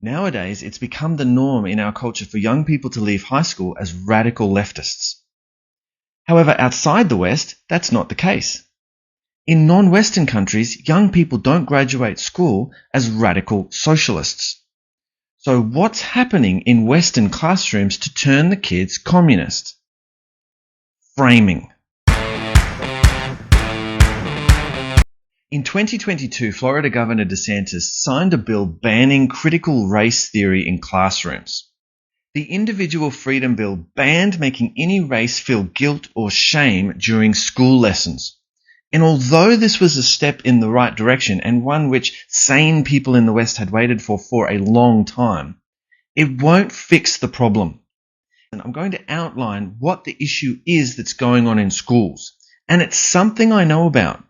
Nowadays, it's become the norm in our culture for young people to leave high school as radical leftists. However, outside the West, that's not the case. In non-Western countries, young people don't graduate school as radical socialists. So what's happening in Western classrooms to turn the kids communist? Framing. In 2022, Florida Governor DeSantis signed a bill banning critical race theory in classrooms. The Individual Freedom Bill banned making any race feel guilt or shame during school lessons. And although this was a step in the right direction and one which sane people in the West had waited for a long time, it won't fix the problem. And I'm going to outline what the issue is that's going on in schools. And it's something I know about.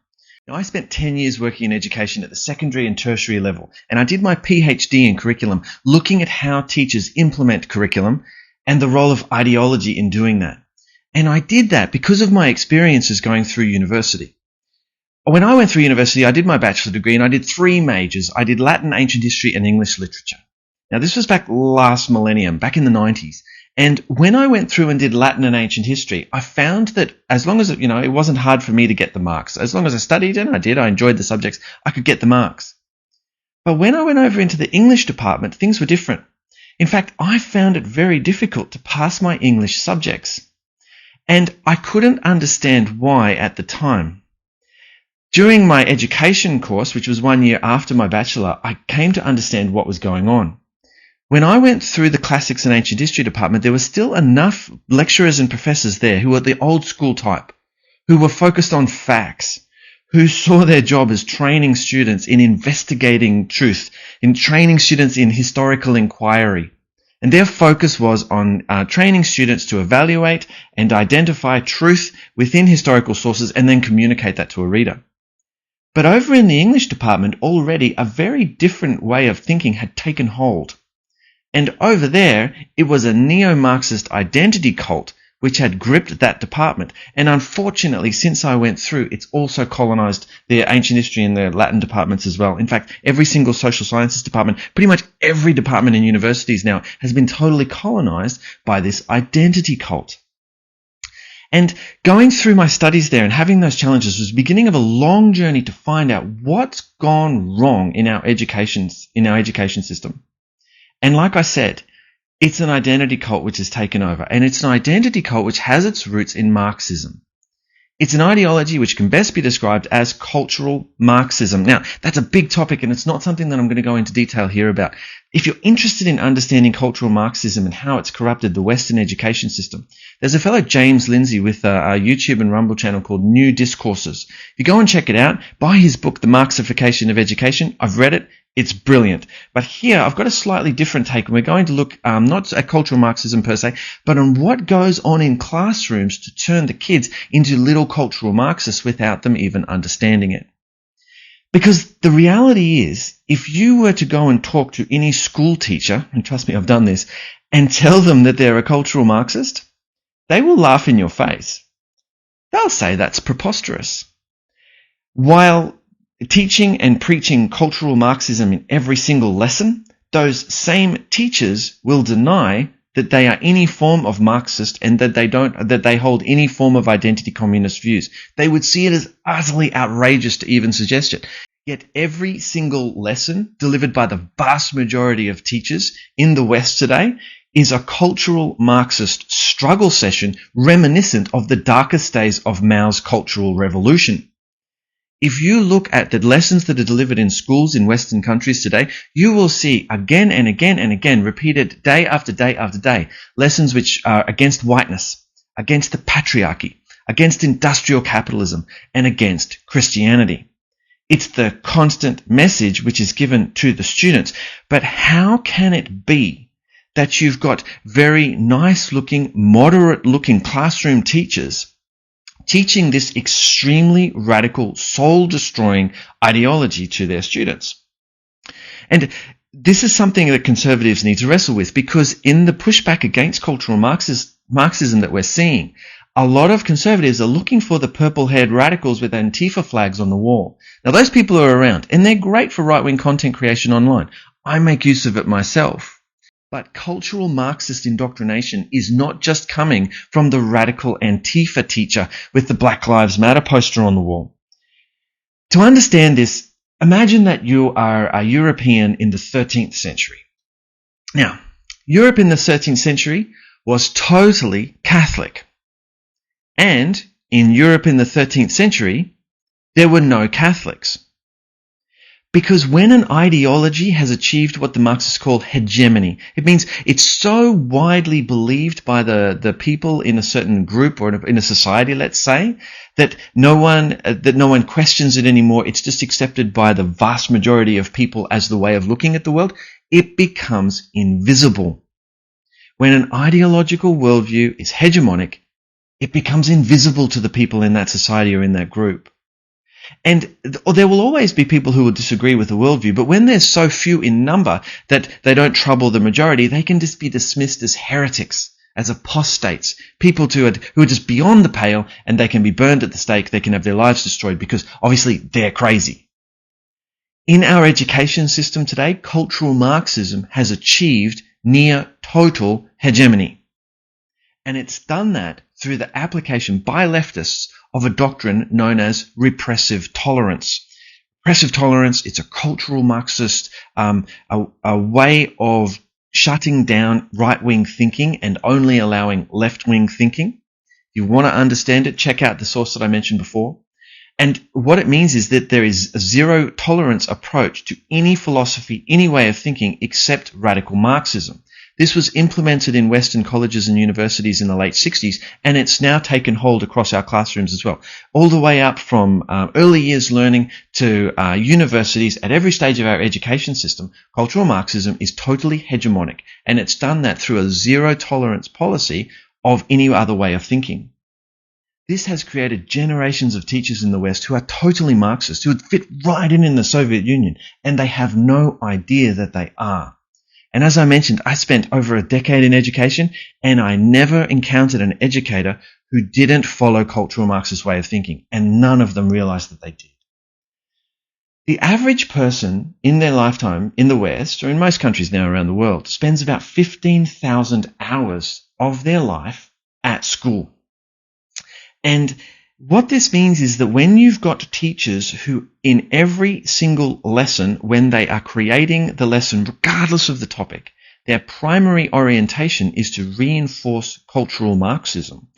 Now, I spent 10 years working in education at the secondary and tertiary level, and I did my PhD in curriculum, looking at how teachers implement curriculum and the role of ideology in doing that. And I did that because of my experiences going through university. When I went through university, I did my bachelor degree and I did 3 majors. I did Latin, ancient history, and English literature. Now, this was back last millennium, back in the 90s. And when I went through and did Latin and ancient history, I found that as long as, it wasn't hard for me to get the marks. As long as I studied and I enjoyed the subjects, I could get the marks. But when I went over into the English department, things were different. In fact, I found it very difficult to pass my English subjects. And I couldn't understand why at the time. During my education course, which was 1 year after my bachelor, I came to understand what was going on. When I went through the classics and ancient history department, there were still enough lecturers and professors there who were the old school type, who were focused on facts, who saw their job as training students in investigating truth, in training students in historical inquiry. And their focus was on training students to evaluate and identify truth within historical sources and then communicate that to a reader. But over in the English department, already a very different way of thinking had taken hold. And over there, it was a neo-Marxist identity cult which had gripped that department. And unfortunately, since I went through, it's also colonized their ancient history and their Latin departments as well. In fact, every single social sciences department, pretty much every department in universities now has been totally colonized by this identity cult. And going through my studies there and having those challenges was the beginning of a long journey to find out what's gone wrong in our education system. And like I said, it's an identity cult which has taken over, and it's an identity cult which has its roots in Marxism. It's an ideology which can best be described as cultural Marxism. Now, that's a big topic, and it's not something that I'm going to go into detail here about. If you're interested in understanding cultural Marxism and how it's corrupted the Western education system, there's a fellow James Lindsay with a YouTube and Rumble channel called New Discourses. If you go and check it out, buy his book, The Marxification of Education. I've read it. It's brilliant. But here, I've got a slightly different take, and we're going to look not at cultural Marxism per se, but on what goes on in classrooms to turn the kids into little cultural Marxists without them even understanding it. Because the reality is, if you were to go and talk to any school teacher, and trust me, I've done this, and tell them that they're a cultural Marxist, they will laugh in your face. They'll say that's preposterous. While teaching and preaching cultural Marxism in every single lesson, those same teachers will deny that they are any form of Marxist and that they hold any form of identity communist views. They would see it as utterly outrageous to even suggest it. Yet every single lesson delivered by the vast majority of teachers in the West today is a cultural Marxist struggle session reminiscent of the darkest days of Mao's Cultural Revolution. If you look at the lessons that are delivered in schools in Western countries today, you will see again and again and again, repeated day after day after day, lessons which are against whiteness, against the patriarchy, against industrial capitalism, and against Christianity. It's the constant message which is given to the students. But how can it be that you've got very nice-looking, moderate-looking classroom teachers teaching this extremely radical, soul-destroying ideology to their students? And this is something that conservatives need to wrestle with, because in the pushback against cultural Marxism that we're seeing, a lot of conservatives are looking for the purple-haired radicals with Antifa flags on the wall. Now, those people are around, and they're great for right-wing content creation online. I make use of it myself. But cultural Marxist indoctrination is not just coming from the radical Antifa teacher with the Black Lives Matter poster on the wall. To understand this, imagine that you are a European in the 13th century. Now, Europe in the 13th century was totally Catholic. And in Europe in the 13th century, there were no Catholics. Because when an ideology has achieved what the Marxists call hegemony, it means it's so widely believed by the people in a certain group or in a society, let's say, that no one questions it anymore. It's just accepted by the vast majority of people as the way of looking at the world. It becomes invisible. When an ideological worldview is hegemonic, it becomes invisible to the people in that society or in that group. And there will always be people who will disagree with the worldview, but when there's so few in number that they don't trouble the majority, they can just be dismissed as heretics, as apostates, people who are just beyond the pale, and they can be burned at the stake, they can have their lives destroyed because obviously they're crazy. In our education system today, cultural Marxism has achieved near total hegemony. And it's done that through the application by leftists of a doctrine known as repressive tolerance. Repressive tolerance, it's a cultural Marxist, a way of shutting down right-wing thinking and only allowing left-wing thinking. If you want to understand it, check out the source that I mentioned before. And what it means is that there is a zero tolerance approach to any philosophy, any way of thinking except radical Marxism. This was implemented in Western colleges and universities in the late 60s, and it's now taken hold across our classrooms as well. All the way up from early years learning to universities, at every stage of our education system, cultural Marxism is totally hegemonic, and it's done that through a zero tolerance policy of any other way of thinking. This has created generations of teachers in the West who are totally Marxist, who would fit right in the Soviet Union, and they have no idea that they are. And as I mentioned, I spent over a decade in education, and I never encountered an educator who didn't follow cultural Marxist way of thinking, and none of them realized that they did. The average person in their lifetime in the West, or in most countries now around the world, spends about 15,000 hours of their life at school. And what this means is that when you've got teachers who in every single lesson, when they are creating the lesson, regardless of the topic, their primary orientation is to reinforce cultural Marxism.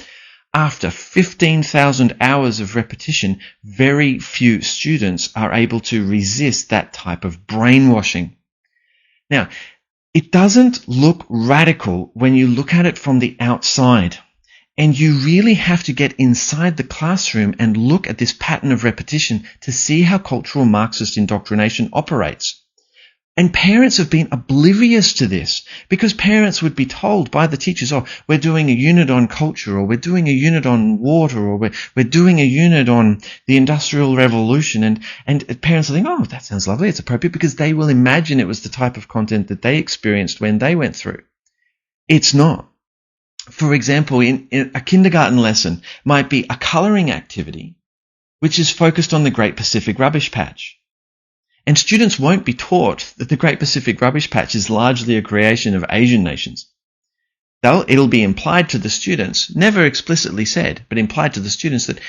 After 15,000 hours of repetition, very few students are able to resist that type of brainwashing. Now, it doesn't look radical when you look at it from the outside. And you really have to get inside the classroom and look at this pattern of repetition to see how cultural Marxist indoctrination operates. And parents have been oblivious to this because parents would be told by the teachers, oh, we're doing a unit on culture, or we're doing a unit on water, or we're doing a unit on the Industrial Revolution. And parents will think, oh, that sounds lovely, it's appropriate, because they will imagine it was the type of content that they experienced when they went through. It's not. For example, in a kindergarten lesson might be a colouring activity which is focused on the Great Pacific Rubbish Patch. And students won't be taught that the Great Pacific Rubbish Patch is largely a creation of Asian nations. It'll be implied to the students, never explicitly said, but implied to the students that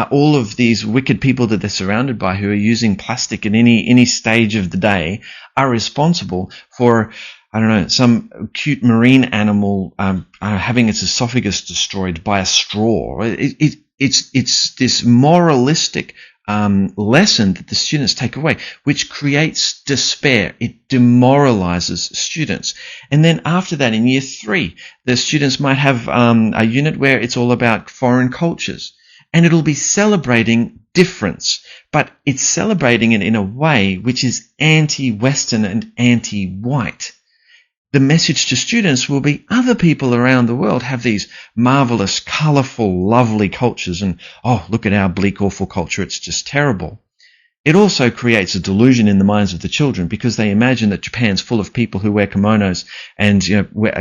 all of these wicked people that they're surrounded by who are using plastic at any stage of the day are responsible for, I don't know, some cute marine animal having its esophagus destroyed by a straw. It's this moralistic lesson that the students take away, which creates despair. It demoralizes students. And then after that, in year 3, the students might have a unit where it's all about foreign cultures. And it'll be celebrating difference, but it's celebrating it in a way which is anti-Western and anti-white. The message to students will be other people around the world have these marvelous, colourful, lovely cultures, and oh, look at our bleak, awful culture, it's just terrible. It also creates a delusion in the minds of the children because they imagine that Japan's full of people who wear kimonos and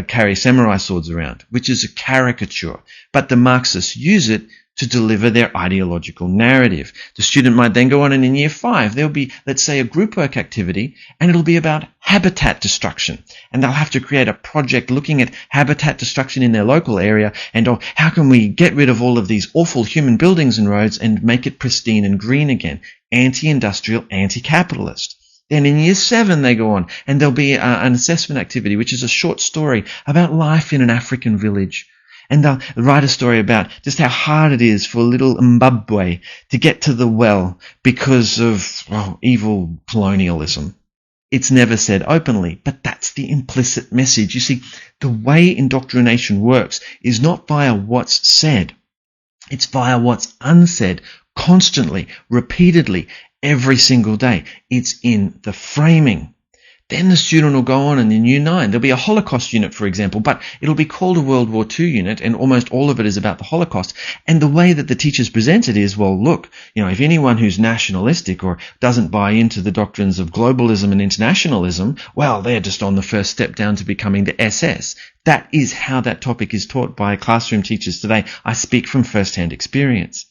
carry samurai swords around, which is a caricature. But the Marxists use it to deliver their ideological narrative. The student might then go on, and in year 5 there'll be, let's say, a group work activity, and it'll be about habitat destruction, and they'll have to create a project looking at habitat destruction in their local area, and how can we get rid of all of these awful human buildings and roads and make it pristine and green again, anti-industrial, anti-capitalist. Then in year 7 they go on, and there'll be an assessment activity, which is a short story about life in an African village. And they'll write a story about just how hard it is for little Zimbabwe to get to the well because of evil colonialism. It's never said openly, but that's the implicit message. You see, the way indoctrination works is not via what's said. It's via what's unsaid, constantly, repeatedly, every single day. It's in the framing. Then the student will go on, and in year 9 there'll be a Holocaust unit, for example, but it'll be called a World War II unit, and almost all of it is about the Holocaust. And the way that the teachers present it is, well, look, if anyone who's nationalistic or doesn't buy into the doctrines of globalism and internationalism, well, they're just on the first step down to becoming the SS. That is how that topic is taught by classroom teachers today. I speak from first-hand experience.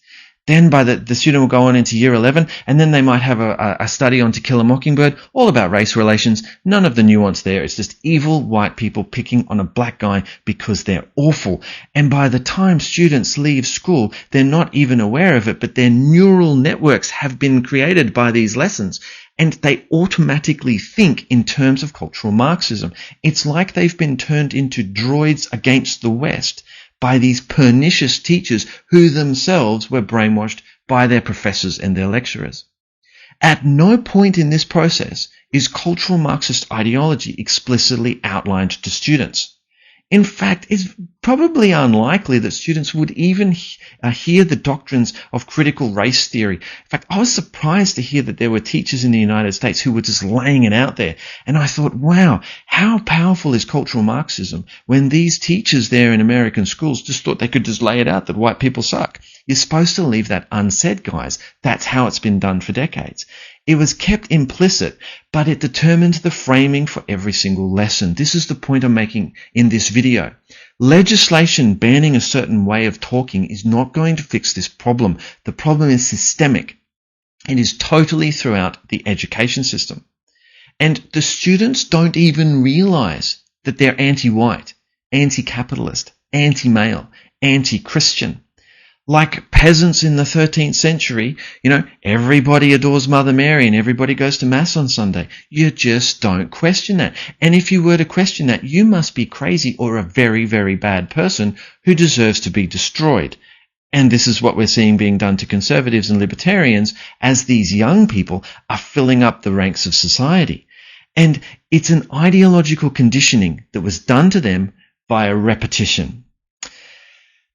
Then by the student will go on into year 11, and then they might have a study on To Kill a Mockingbird, all about race relations. None of the nuance there. It's just evil white people picking on a black guy because they're awful. And by the time students leave school, they're not even aware of it, but their neural networks have been created by these lessons. And they automatically think in terms of cultural Marxism. It's like they've been turned into droids against the West by these pernicious teachers who themselves were brainwashed by their professors and their lecturers. At no point in this process is cultural Marxist ideology explicitly outlined to students. In fact, it's probably unlikely that students would even hear the doctrines of critical race theory. In fact, I was surprised to hear that there were teachers in the United States who were just laying it out there. And I thought, wow, how powerful is cultural Marxism when these teachers there in American schools just thought they could just lay it out that white people suck. You're supposed to leave that unsaid, guys. That's how it's been done for decades. It was kept implicit, but it determined the framing for every single lesson. This is the point I'm making in this video. Legislation banning a certain way of talking is not going to fix this problem. The problem is systemic. It is totally throughout the education system. And the students don't even realize that they're anti-white, anti-capitalist, anti-male, anti-Christian. Like peasants in the 13th century, everybody adores Mother Mary and everybody goes to Mass on Sunday. You just don't question that. And if you were to question that, you must be crazy or a very, very bad person who deserves to be destroyed. And this is what we're seeing being done to conservatives and libertarians as these young people are filling up the ranks of society. And it's an ideological conditioning that was done to them via repetition.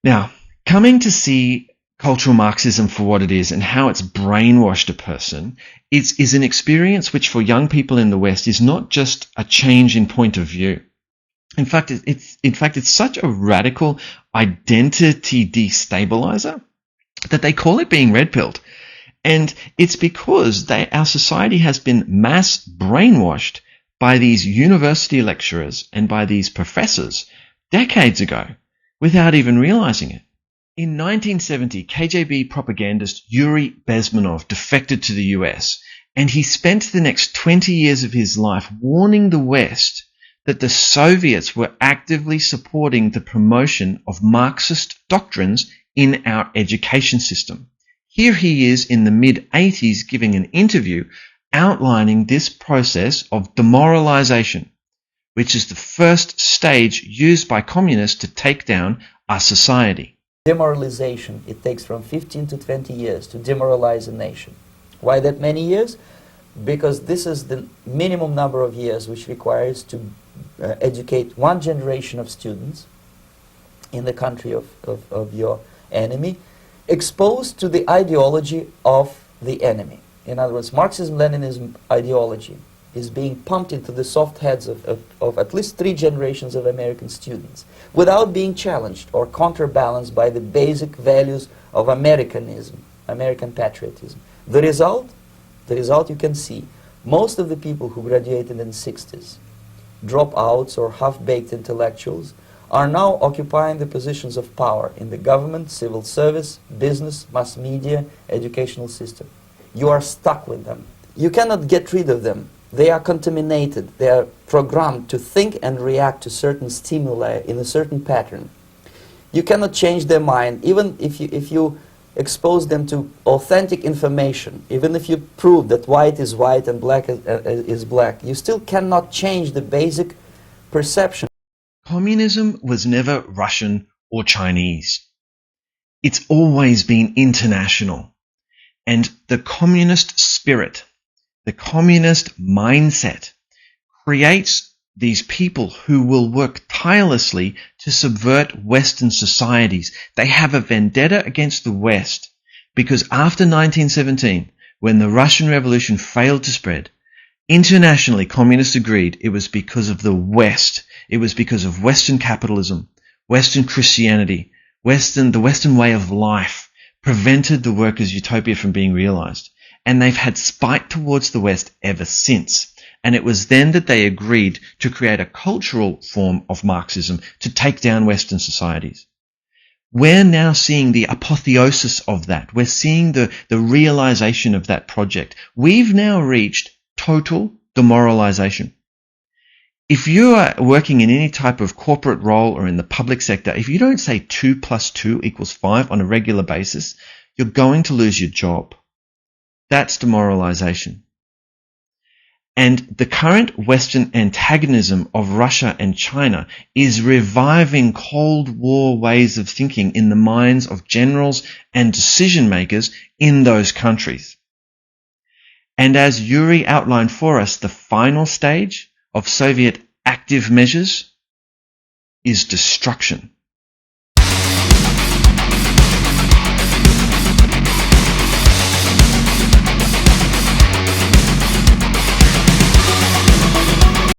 Now, coming to see cultural Marxism for what it is and how it's brainwashed a person is an experience which for young people in the West is not just a change in point of view. In fact, it's such a radical identity destabilizer that they call it being red-pilled. And it's because our society has been mass brainwashed by these university lecturers and by these professors decades ago without even realizing it. In 1970, KGB propagandist Yuri Bezmenov defected to the US, and he spent the next 20 years of his life warning the West that the Soviets were actively supporting the promotion of Marxist doctrines in our education system. Here he is in the mid-80s giving an interview outlining this process of demoralization, which is the first stage used by communists to take down our society. Demoralization, it takes from 15 to 20 years to demoralize a nation. Why that many years? Because this is the minimum number of years which requires to educate one generation of students in the country of your enemy, exposed to the ideology of the enemy. In other words, Marxism-Leninism ideology is being pumped into the soft heads of at least 3 generations of American students without being challenged or counterbalanced by the basic values of Americanism, American patriotism. The result you can see. Most of the people who graduated in the 60s, dropouts or half-baked intellectuals, are now occupying the positions of power in the government, civil service, business, mass media, educational system. You are stuck with them. You cannot get rid of them. They are contaminated. They are programmed to think and react to certain stimuli in a certain pattern. You cannot change their mind, even if you expose them to authentic information, even if you prove that white is white and black is black, you still cannot change the basic perception. Communism was never Russian or Chinese. It's always been international. And the communist spirit, the communist mindset, creates these people who will work tirelessly to subvert Western societies. They have a vendetta against the West because after 1917, when the Russian Revolution failed to spread, internationally communists agreed it was because of the West. It was because of Western capitalism, Western Christianity, the Western way of life prevented the workers' utopia from being realized. And they've had spite towards the West ever since. And it was then that they agreed to create a cultural form of Marxism to take down Western societies. We're now seeing the apotheosis of that. We're seeing the realization of that project. We've now reached total demoralization. If you are working in any type of corporate role or in the public sector, if you don't say 2 + 2 = 5 on a regular basis, you're going to lose your job. That's demoralization. And the current Western antagonism of Russia and China is reviving Cold War ways of thinking in the minds of generals and decision makers in those countries. And as Yuri outlined for us, the final stage of Soviet active measures is destruction.